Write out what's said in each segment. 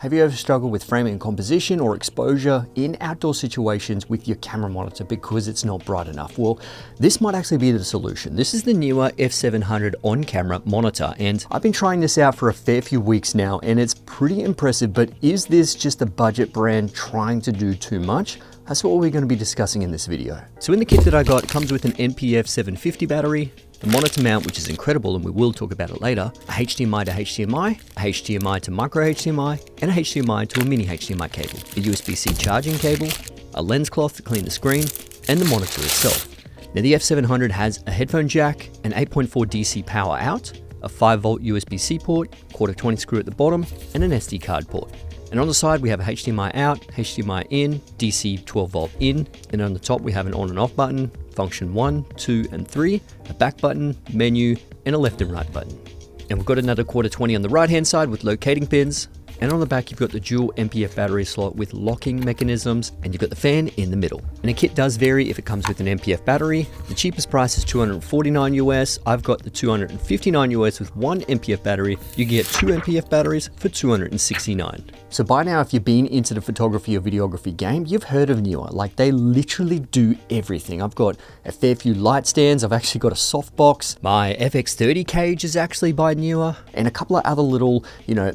Have you ever struggled with framing and composition or exposure in outdoor situations with your camera monitor because it's not bright enough? Well, this might actually be the solution. This is the Neewer F700 on-camera monitor, and I've been trying this out for a fair few weeks now, and it's pretty impressive, but is this just a budget brand trying to do too much? That's what we're going to be discussing in this video. So in the kit that I got, it comes with an NP-F750 battery, the monitor mount, which is incredible, and we will talk about it later, a HDMI to HDMI, a HDMI to micro HDMI, and a HDMI to a mini HDMI cable, a USB-C charging cable, a lens cloth to clean the screen, and the monitor itself. Now the F700 has a headphone jack, an 8.4 DC power out, a 5-volt USB-C port, quarter 20 screw at the bottom, and an SD card port. And on the side, we have a HDMI out, HDMI in, DC 12-volt in, and on the top we have an on and off button, function 1, 2, and 3, a back button, menu, and a left and right button. And we've got another quarter 20 on the right-hand side with locating pins, and on the back you've got the dual MPF battery slot with locking mechanisms, and you've got the fan in the middle. And a kit does vary if it comes with an MPF battery. The cheapest price is $249 US. I've got the $259 US with one MPF battery. You can get two MPF batteries for $269. So by now, if you've been into the photography or videography game, you've heard of Neewer. Like, they literally do everything. I've got a fair few light stands. I've actually got a softbox. My FX30 cage is actually by Neewer, and a couple of other little,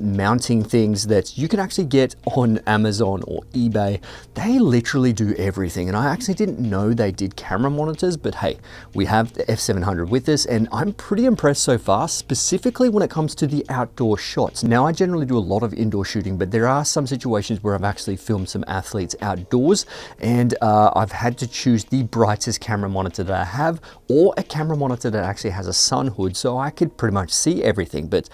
mounting things that you can actually get on Amazon or eBay. They literally do everything. And I actually didn't know they did camera monitors, but hey, we have the F700 with us, and I'm pretty impressed so far, specifically when it comes to the outdoor shots. Now, I generally do a lot of indoor shooting, but there are some situations where I've actually filmed some athletes outdoors, and I've had to choose the brightest camera monitor that I have, or a camera monitor that actually has a sun hood, so I could pretty much see everything. But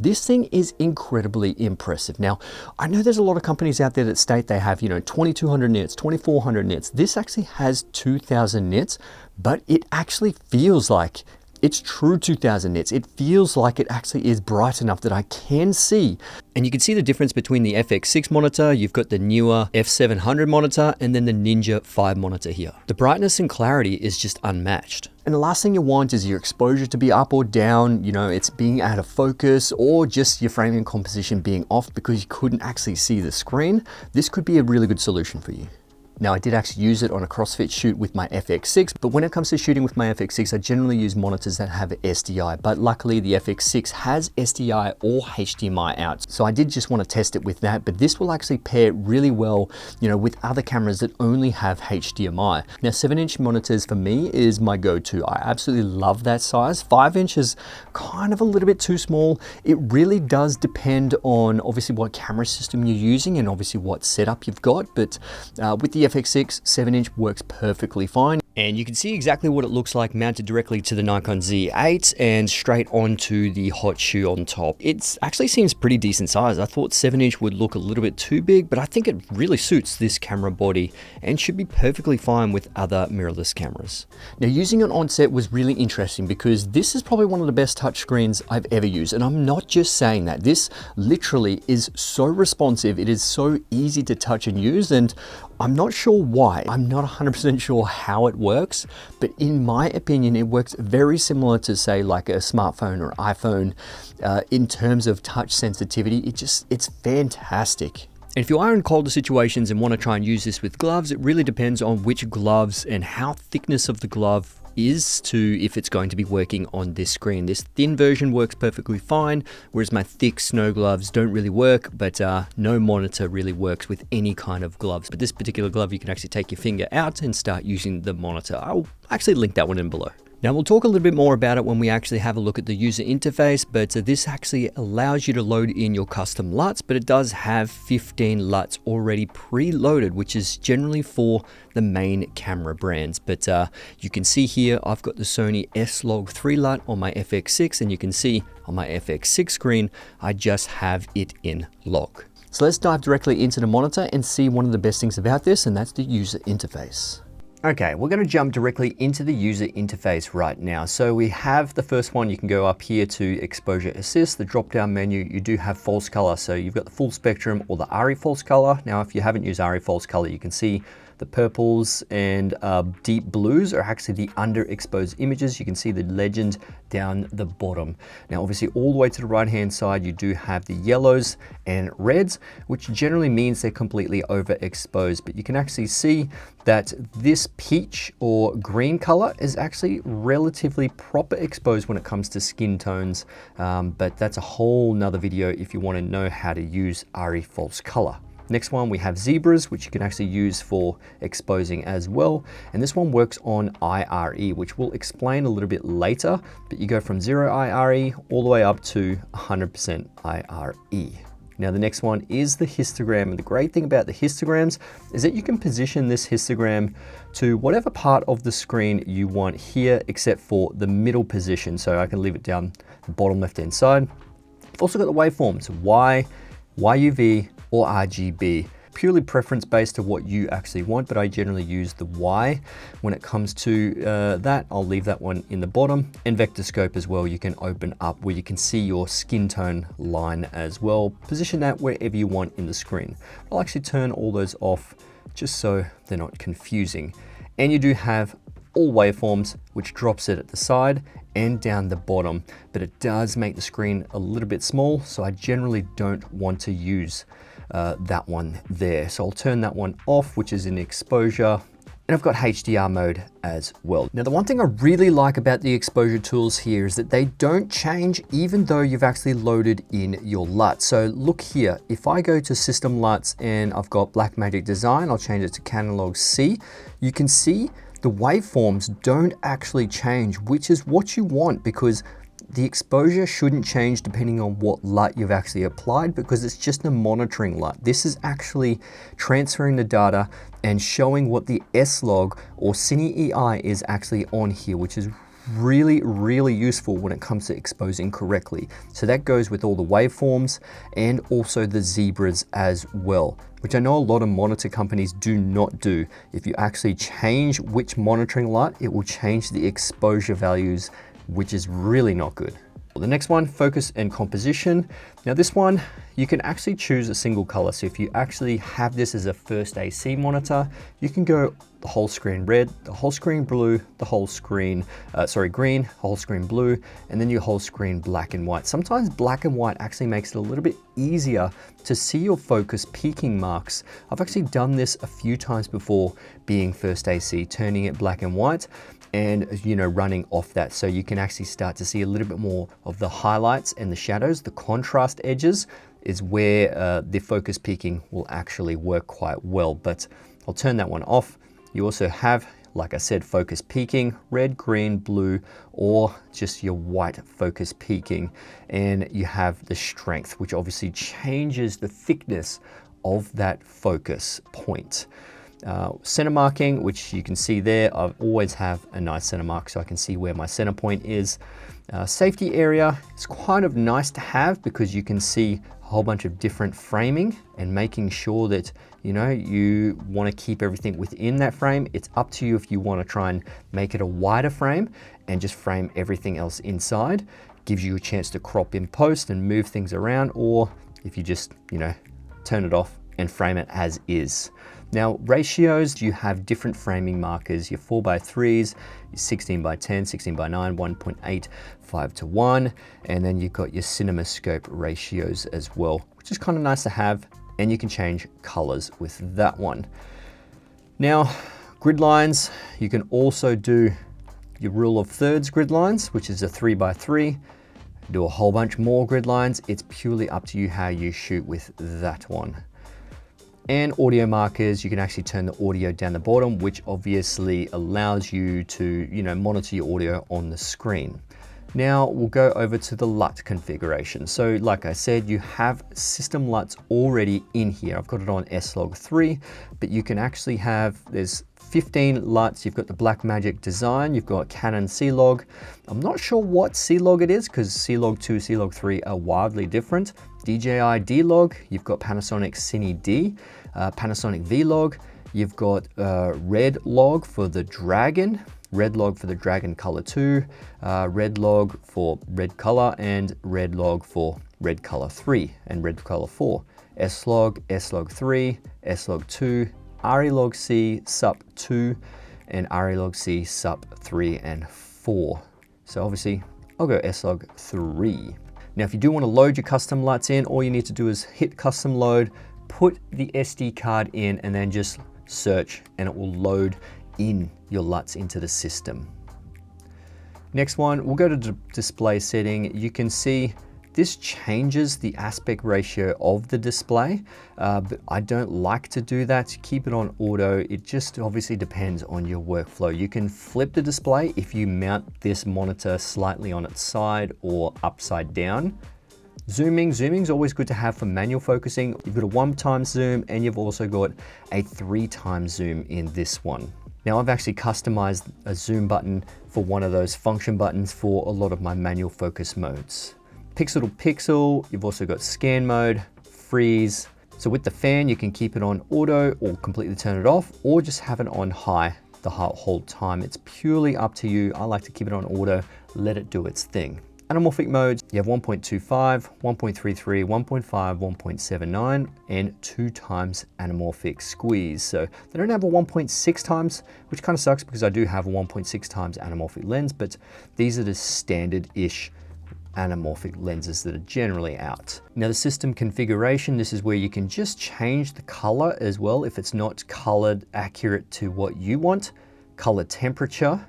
this thing is incredibly impressive. Now, I know there's a lot of companies out there that state they have, 2200 nits, 2400 nits. This actually has 2000 nits, but it actually feels like it's true 2000 nits. It feels like it actually is bright enough that I can see. And you can see the difference between the FX6 monitor, you've got the Neewer F700 monitor, and then the Ninja 5 monitor here. The brightness and clarity is just unmatched. And the last thing you want is your exposure to be up or down, it's being out of focus, or just your framing composition being off because you couldn't actually see the screen. This could be a really good solution for you. Now, I did actually use it on a CrossFit shoot with my FX6, but when it comes to shooting with my FX6, I generally use monitors that have SDI, but luckily the FX6 has SDI or HDMI out. So I did just want to test it with that, but this will actually pair really well, with other cameras that only have HDMI. Now, 7-inch monitors for me is my go-to. I absolutely love that size. 5-inch is kind of a little bit too small. It really does depend on obviously what camera system you're using and obviously what setup you've got, but with the FX6, 7-inch works perfectly fine. And you can see exactly what it looks like mounted directly to the Nikon Z8 and straight onto the hot shoe on top. It actually seems pretty decent size. I thought 7-inch would look a little bit too big, but I think it really suits this camera body and should be perfectly fine with other mirrorless cameras. Now, using it on set was really interesting because this is probably one of the best touchscreens I've ever used. And I'm not just saying that. This literally is so responsive. It is so easy to touch and use, and I'm not sure why. I'm not 100% sure how it works, but in my opinion, it works very similar to, say, like a smartphone or iPhone in terms of touch sensitivity. It's fantastic. And if you are in colder situations and want to try and use this with gloves, it really depends on which gloves and how thickness of the glove is to if it's going to be working on this screen. This thin version works perfectly fine, whereas my thick snow gloves don't really work, but no monitor really works with any kind of gloves. But this particular glove, you can actually take your finger out and start using the monitor. I'll actually link that one in below. Now, we'll talk a little bit more about it when we actually have a look at the user interface, but this actually allows you to load in your custom LUTs, but it does have 15 LUTs already preloaded, which is generally for the main camera brands. But you can see here, I've got the Sony S-Log3 LUT on my FX6, and you can see on my FX6 screen, I just have it in log. So let's dive directly into the monitor and see one of the best things about this, and that's the user interface. Okay, we're going to jump directly into the user interface right now. So we have the first one. You can go up here to exposure assist, the drop down menu. You do have false color. So you've got the full spectrum or the ARRI false color. Now, if you haven't used ARRI false color, you can see The purples and deep blues are actually the underexposed images. You can see the legend down the bottom. Now, obviously all the way to the right-hand side, you do have the yellows and reds, which generally means they're completely overexposed, but you can actually see that this peach or green color is actually relatively proper exposed when it comes to skin tones, but that's a whole nother video if you want to know how to use RE false color. Next one, we have zebras, which you can actually use for exposing as well. And this one works on IRE, which we'll explain a little bit later, but you go from 0 IRE all the way up to 100% IRE. Now, the next one is the histogram. And the great thing about the histograms is that you can position this histogram to whatever part of the screen you want here, except for the middle position. So I can leave it down the bottom left-hand side. I've also got the waveforms, Y, YUV, or RGB. Purely preference based to what you actually want, but I generally use the Y. When it comes to that, I'll leave that one in the bottom. And vector scope as well, you can open up where you can see your skin tone line as well. Position that wherever you want in the screen. I'll actually turn all those off just so they're not confusing. And you do have all waveforms, which drops it at the side and down the bottom, but it does make the screen a little bit small, so I generally don't want to use that one there. So I'll turn that one off, which is in exposure. And I've got HDR mode as well. Now, the one thing I really like about the exposure tools here is that they don't change even though you've actually loaded in your LUT. So look here, if I go to System LUTs and I've got Blackmagic Design, I'll change it to Catalog C, you can see the waveforms don't actually change, which is what you want, because the exposure shouldn't change depending on what LUT you've actually applied, because it's just a monitoring LUT. This is actually transferring the data and showing what the S-Log or Cine EI is actually on here, which is really, really useful when it comes to exposing correctly. So that goes with all the waveforms and also the zebras as well, which I know a lot of monitor companies do not do. If you actually change which monitoring LUT, it will change the exposure values, which is really not good. The next one, focus and composition. Now this one, you can actually choose a single color. So if you actually have this as a first AC monitor, you can go the whole screen red, the whole screen blue, the whole screen, green, whole screen blue, and then your whole screen black and white. Sometimes black and white actually makes it a little bit easier to see your focus peaking marks. I've actually done this a few times before being first AC, turning it black and white, and running off that, so you can actually start to see a little bit more of the highlights and the shadows. The contrast edges is where the focus peaking will actually work quite well, but I'll turn that one off. You also have, like I said, focus peaking, red, green, blue, or just your white focus peaking. And you have the strength, which obviously changes the thickness of that focus point. Center marking, which you can see there, I always have a nice center mark so I can see where my center point is. Safety area is kind of nice to have because you can see a whole bunch of different framing and making sure that you want to keep everything within that frame. It's up to you if you want to try and make it a wider frame and just frame everything else inside. Gives you a chance to crop in post and move things around, or if you just turn it off and frame it as is. Now, ratios, you have different framing markers, your 4:3s, your 16:10, 16:9, 1.8, 5:1, and then you've got your CinemaScope ratios as well, which is kind of nice to have, and you can change colors with that one. Now, grid lines, you can also do your rule of thirds grid lines, which is a 3:3. Do a whole bunch more grid lines. It's purely up to you how you shoot with that one. And audio markers, you can actually turn the audio down the bottom, which obviously allows you to, monitor your audio on the screen. Now we'll go over to the LUT configuration. So like I said, you have system LUTs already in here. I've got it on S-Log 3, but you can actually have, there's 15 LUTs. You've got the Blackmagic Design, you've got Canon C-Log. I'm not sure what C-Log it is because C-Log 2, C-Log 3 are wildly different. DJI D-Log, you've got Panasonic Cine D, Panasonic V-Log, you've got Red Log for the Dragon, Red Log for the Dragon Color 2, Red Log for Red Color, and Red Log for Red Color 3 and Red Color 4. S-Log, S-Log 3, S-Log 2, RE-Log-C SUP 2 and RE-Log-C SUP 3 and 4. So obviously I'll go S-Log 3. Now if you do want to load your custom LUTs in, all you need to do is hit custom load, put the SD card in, and then just search, and it will load in your LUTs into the system. Next one, we'll go to display setting. You can see this changes the aspect ratio of the display, but I don't like to do that. Keep it on auto. It just obviously depends on your workflow. You can flip the display if you mount this monitor slightly on its side or upside down. Zooming is always good to have for manual focusing. You've got a 1x zoom, and you've also got a 3x zoom in this one. Now I've actually customized a zoom button for one of those function buttons for a lot of my manual focus modes. Pixel to pixel, you've also got scan mode, freeze. So with the fan, you can keep it on auto or completely turn it off, or just have it on high the whole time. It's purely up to you. I like to keep it on auto, let it do its thing. Anamorphic modes, you have 1.25, 1.33, 1.5, 1.79, and 2x anamorphic squeeze. So they don't have a 1.6 times, which kind of sucks because I do have a 1.6 times anamorphic lens, but these are the standard-ish anamorphic lenses that are generally out. Now the system configuration, this is where you can just change the color as well if it's not colored accurate to what you want. Color temperature,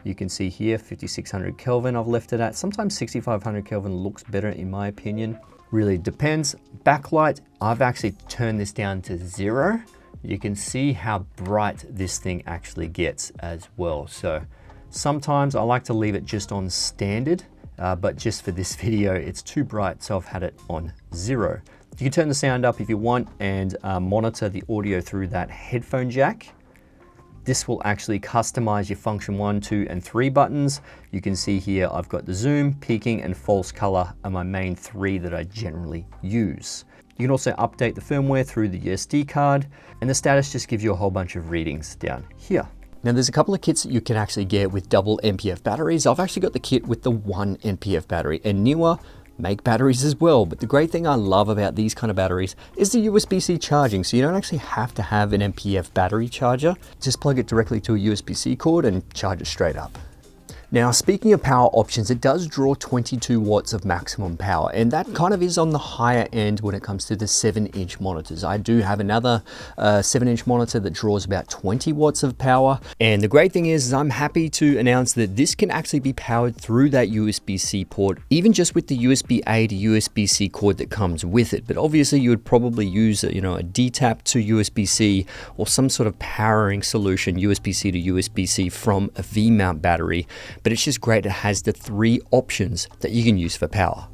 you can see here 5600 Kelvin I've left it at. Sometimes 6500 Kelvin looks better in my opinion. Really depends. Backlight, I've actually turned this down to 0. You can see how bright this thing actually gets as well. So sometimes I like to leave it just on standard, but just for this video, it's too bright, so I've had it on 0. You can turn the sound up if you want and monitor the audio through that headphone jack. This will actually customize your function 1, 2, and 3 buttons. You can see here, I've got the zoom, peaking, and false color are my main 3 that I generally use. You can also update the firmware through the SD card, and the status just gives you a whole bunch of readings down here. Now there's a couple of kits that you can actually get with double NPF batteries. I've actually got the kit with the 1 NPF battery, and Neewer make batteries as well. But the great thing I love about these kind of batteries is the USB-C charging. So you don't actually have to have an NPF battery charger. Just plug it directly to a USB-C cord and charge it straight up. Now, speaking of power options, it does draw 22 watts of maximum power, and that kind of is on the higher end when it comes to the 7-inch monitors. I do have another 7-inch monitor that draws about 20 watts of power, and the great thing is I'm happy to announce that this can actually be powered through that USB-C port, even just with the USB-A to USB-C cord that comes with it. But obviously you would probably use a DTAP to USB-C or some sort of powering solution, USB-C to USB-C from a V-mount battery. But it's just great it has the 3 options that you can use for power.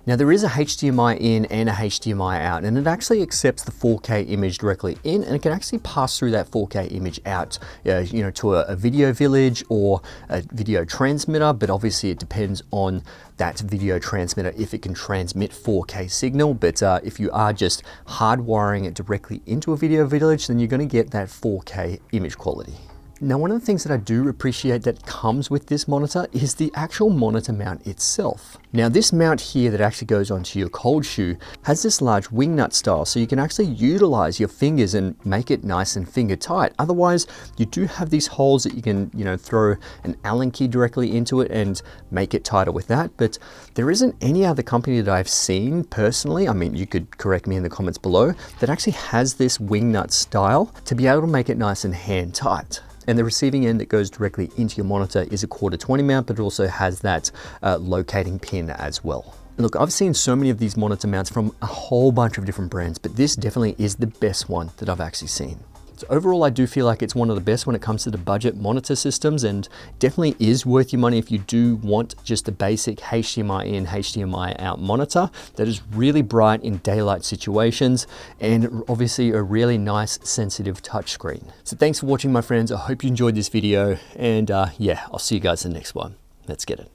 Now there is a HDMI in and a HDMI out, and it actually accepts the 4K image directly in, and it can actually pass through that 4K image out, to a video village or a video transmitter. But obviously it depends on that video transmitter if it can transmit 4K signal. But if you are just hardwiring it directly into a video village, then you're going to get that 4K image quality. Now, one of the things that I do appreciate that comes with this monitor is the actual monitor mount itself. Now, this mount here that actually goes onto your cold shoe has this large wing nut style, so you can actually utilize your fingers and make it nice and finger tight. Otherwise, you do have these holes that you can, throw an Allen key directly into it and make it tighter with that. But there isn't any other company that I've seen personally, I mean, you could correct me in the comments below, that actually has this wing nut style to be able to make it nice and hand tight. And the receiving end that goes directly into your monitor is a 1/4 mount, but it also has that locating pin as well. Look, I've seen so many of these monitor mounts from a whole bunch of different brands, but this definitely is the best one that I've actually seen. So overall, I do feel like it's one of the best when it comes to the budget monitor systems, and definitely is worth your money if you do want just a basic HDMI in, HDMI out monitor that is really bright in daylight situations, and obviously a really nice sensitive touchscreen. So thanks for watching, my friends. I hope you enjoyed this video, and yeah, I'll see you guys in the next one. Let's get it.